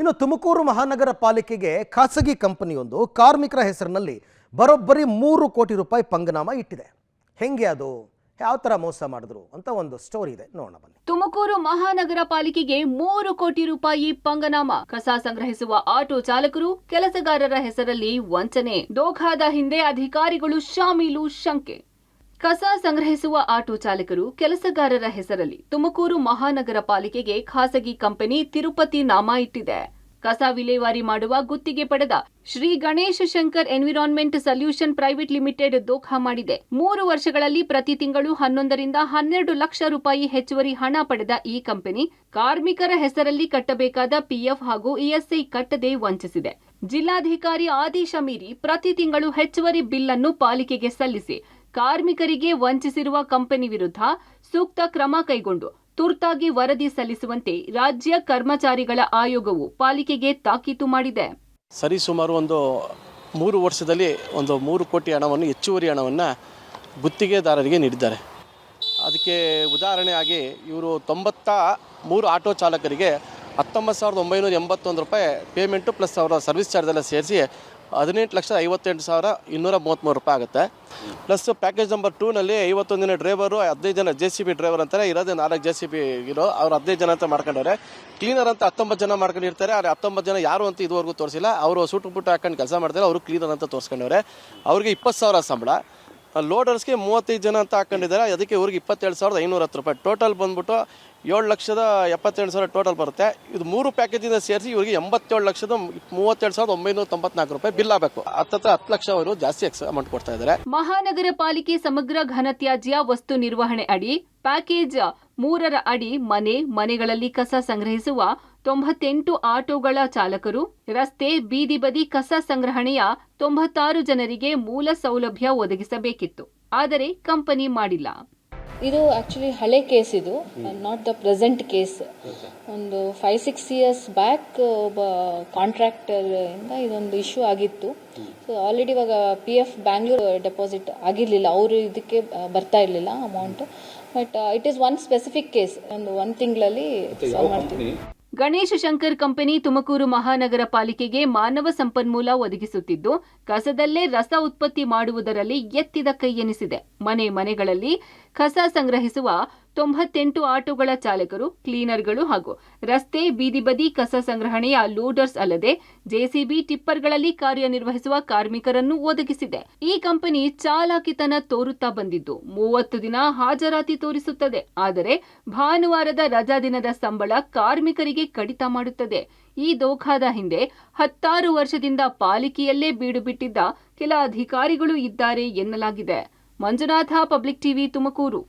ಇನ್ನು ತುಮಕೂರು ಮಹಾನಗರ ಪಾಲಿಕೆಗೆ ಖಾಸಗಿ ಕಂಪನಿಯೊಂದು ಕಾರ್ಮಿಕರ ಹೆಸರಿನಲ್ಲಿ ಬರೋಬ್ಬರಿ 3 ಕೋಟಿ ರೂಪಾಯಿ ಪಂಗನಾಮ ಇಟ್ಟಿದೆ. ಹೆಂಗೆ ಅದು, ಯಾವ ತರ ಮೋಸ ಮಾಡಿದ್ರು ಅಂತ ಒಂದು ಸ್ಟೋರಿ ಇದೆ, ನೋಡೋಣ ಬನ್ನಿ. ತುಮಕೂರು ಮಹಾನಗರ ಪಾಲಿಕೆಗೆ 3 ಕೋಟಿ ರೂಪಾಯಿ ಪಂಗನಾಮ. ಕಸ ಸಂಗ್ರಹಿಸುವ ಆಟೋ ಚಾಲಕರು, ಕೆಲಸಗಾರರ ಹೆಸರಲ್ಲಿ ವಂಚನೆ. ದೋಖಾದ ಹಿಂದೆ ಅಧಿಕಾರಿಗಳು ಶಾಮೀಲು ಶಂಕೆ. ಕಸ ಸಂಗ್ರಹಿಸುವ ಆಟೋ ಚಾಲಕರು, ಕೆಲಸಗಾರರ ಹೆಸರಲ್ಲಿ ತುಮಕೂರು ಮಹಾನಗರ ಪಾಲಿಕೆಗೆ ಖಾಸಗಿ ಕಂಪನಿ ತಿರುಪತಿ ನಾಮ ಇಟ್ಟಿದೆ. ಕಸ ವಿಲೇವಾರಿ ಮಾಡುವ ಗುತ್ತಿಗೆ ಪಡೆದ Shri Ganesha Shankar environment solution private limited ದೋಖಾ ಮಾಡಿದೆ. 3 ವರ್ಷಗಳಲ್ಲಿ ಪ್ರತಿ ತಿಂಗಳು 11 ರಿಂದ 12 ಲಕ್ಷ ರೂಪಾಯಿ ಹೆಚ್ಚುವರಿ ಹಣ ಪಡೆದ ಈ ಕಂಪನಿ ಕಾರ್ಮಿಕರ ಹೆಸರಲ್ಲಿ ಕಟ್ಟಬೇಕಾದ ಪಿಎಫ್ ಹಾಗೂ ಇಎಸ್ಐ ಕಟ್ಟದೆ ವಂಚಿಸಿದೆ. ಜಿಲ್ಲಾಧಿಕಾರಿ ಆದೇಶ ಮೀರಿ ಪ್ರತಿ ತಿಂಗಳು ಹೆಚ್ಚುವರಿ ಬಿಲ್ ಅನ್ನು ಪಾಲಿಕೆಗೆ ಸಲ್ಲಿಸಿ ಕಾರ್ಮಿಕರಿಗೆ ವಂಚಿಸಿರುವ ಕಂಪನಿ ವಿರುದ್ಧ ಸೂಕ್ತ ಕ್ರಮ ಕೈಗೊಂಡು ತುರ್ತಾಗಿ ವರದಿ ಸಲ್ಲಿಸುವಂತೆ ರಾಜ್ಯ ಕರ್ಮಚಾರಿಗಳ ಆಯೋಗವು ಪಾಲಿಕೆಗೆ ತಾಕೀತು ಮಾಡಿದೆ. ಸರಿಸುಮಾರು 3 ವರ್ಷದಲ್ಲಿ 3 ಕೋಟಿ ಹಣವನ್ನು, ಹೆಚ್ಚುವರಿ ಹಣವನ್ನು ಗುತ್ತಿಗೆದಾರರಿಗೆ ನೀಡಿದ್ದಾರೆ. ಅದಕ್ಕೆ ಉದಾಹರಣೆಯಾಗಿ ಇವರು 93 ಆಟೋ ಚಾಲಕರಿಗೆ 19,981 ರೂಪಾಯಿ ಪೇಮೆಂಟು ಪ್ಲಸ್ ಅವರ ಸರ್ವಿಸ್ ಚಾರ್ಜ್ ಎಲ್ಲ ಸೇರಿಸಿ 18,58,233 ರೂಪಾಯಿ ಆಗುತ್ತೆ. ಪ್ಲಸ್ ಪ್ಯಾಕೇಜ್ ನಂಬರ್ 2ನಲ್ಲಿ 51 ಜನ ಡ್ರೈವರು, 15 ಜನ JCB ಡ್ರೈವರ್ ಅಂತಾರೆ, ಇರೋದೇ 4 JCB ಇರೋ ಅವ್ರು 15 ಜನ ಅಂತ ಮಾಡ್ಕೊಂಡವ್ರೆ. ಕ್ಲೀನರ್ ಅಂತ 19 ಜನ ಮಾಡ್ಕೊಂಡಿರ್ತಾರೆ. ಅವ್ರು 19 ಜನ ಯಾರು ಅಂತ ಇದುವರೆಗೂ ತೋರಿಸಿಲ್ಲ. ಅವರು ಸೂಟು ಪುಟ್ಟು ಹಾಕೊಂಡು ಕೆಲಸ ಮಾಡ್ತಾರೆ, ಅವರು ಕ್ಲೀನರ್ ಅಂತ ತೋರಿಸ್ಕೊಂಡವ್ರೆ. ಅವ್ರಿಗೆ 20,000 ಸಂಬಳ. ಲೋಡರ್ಸ್ಗೆ 35 ಜನ ಅಂತ ಹಾಕೊಂಡಿದ್ದಾರೆ, ಅದಕ್ಕೆ ಇವ್ರಿಗೆ 27,510 ರೂಪಾಯಿ. ಟೋಟಲ್ ಬಂದ್ಬಿಟ್ಟು 7,77,000 ಟೋಟಲ್ ಬರುತ್ತೆ. ಇದು 3 ಪ್ಯಾಕೇಜಿಂದ ಸೇರಿಸಿ ಇವರಿಗೆ 87,37,994 ರೂಪಾಯಿ ಬಿಲ್ ಆಗಬೇಕು. 10 ಲಕ್ಷ ಅವರು ಜಾಸ್ತಿ ಅಮೌಂಟ್ ಕೊಡ್ತಾ ಇದ್ದಾರೆ. ಮಹಾನಗರ ಪಾಲಿಕೆ ಸಮಗ್ರ ಘನತ್ಯಾಜ್ಯ ವಸ್ತು ನಿರ್ವಹಣೆ ಅಡಿ ಪ್ಯಾಕೇಜ್ 3ರ ಅಡಿ ಮನೆಗಳಲ್ಲಿ ಕಸ ಸಂಗ್ರಹಿಸುವ 98 ಆಟೋಗಳ ಚಾಲಕರು, ರಸ್ತೆ ಬೀದಿ ಬದಿ ಕಸ ಸಂಗ್ರಹಣೆಯ 96 ಜನರಿಗೆ ಮೂಲ ಸೌಲಭ್ಯ ಒದಗಿಸಬೇಕಿತ್ತು. ಆದರೆ ಕಂಪನಿ ಮಾಡಿಲ್ಲ. ಇದು ಆ್ಯಕ್ಚುಲಿ ಹಳೆ ಕೇಸ್, ಇದು ನಾಟ್ ದ ಪ್ರೆಸೆಂಟ್ ಕೇಸ್. ಒಂದು 5-6 ಇಯರ್ಸ್ ಬ್ಯಾಕ್ ಒಬ್ಬ ಕಾಂಟ್ರಾಕ್ಟರ್ ಇಂದ ಇದೊಂದು ಇಶ್ಯೂ ಆಗಿತ್ತು. ಸೊ ಆಲ್ರೆಡಿ ಇವಾಗ PF ಬ್ಯಾಂಗ್ಳೂರ್ ಡೆಪಾಸಿಟ್ ಆಗಿರಲಿಲ್ಲ, ಅವರು ಇದಕ್ಕೆ ಬರ್ತಾ ಇರಲಿಲ್ಲ amount. But it is one specific case. ಒಂದು ತಿಂಗಳಲ್ಲಿ ಸಾಲ್ವ್ ಮಾಡ್ತೀವಿ. ಗಣೇಶ ಶಂಕರ್ ಕಂಪನಿ ತುಮಕೂರು ಮಹಾನಗರ ಪಾಲಿಕೆಗೆ ಮಾನವ ಸಂಪನ್ಮೂಲ ಒದಗಿಸುತ್ತಿದ್ದು, ಕಸದಲ್ಲೇ ರಸ ಉತ್ಪತ್ತಿ ಮಾಡುವುದರಲ್ಲಿ ಎತ್ತಿದ ಕೈ ಎನಿಸಿದೆ. ಮನೆಗಳಲ್ಲಿ ಕಸ ಸಂಗ್ರಹಿಸುವ 98 ಆಟೋಗಳ ಚಾಲಕರು, ಕ್ಲೀನರ್ಗಳು ಹಾಗೂ ರಸ್ತೆ ಬೀದಿ ಬದಿ ಕಸ ಸಂಗ್ರಹಣೆಯ ಲೋಡರ್ಸ್ ಅಲ್ಲದೆ JCB ಟಿಪ್ಪರ್ಗಳಲ್ಲಿ ಕಾರ್ಯನಿರ್ವಹಿಸುವ ಕಾರ್ಮಿಕರನ್ನು ಒದಗಿಸಿದೆ. ಈ ಕಂಪನಿ ಚಾಲಾಕಿತನ ತೋರುತ್ತಾ ಬಂದಿದ್ದು 30 ದಿನ ಹಾಜರಾತಿ ತೋರಿಸುತ್ತದೆ. ಆದರೆ ಭಾನುವಾರದ ರಜಾ ದಿನದ ಸಂಬಳ ಕಾರ್ಮಿಕರಿಗೆ ಕಡಿತ ಮಾಡುತ್ತದೆ. ಈ ದೋಖಾದ ಹಿಂದೆ 16 ವರ್ಷದಿಂದ ಪಾಲಿಕೆಯಲ್ಲೇ ಬೀಡು ಬಿಟ್ಟಿದ್ದ ಕೆಲ ಅಧಿಕಾರಿಗಳು ಇದ್ದಾರೆ ಎನ್ನಲಾಗಿದೆ. Manjunatha, public TV, Tumakuru.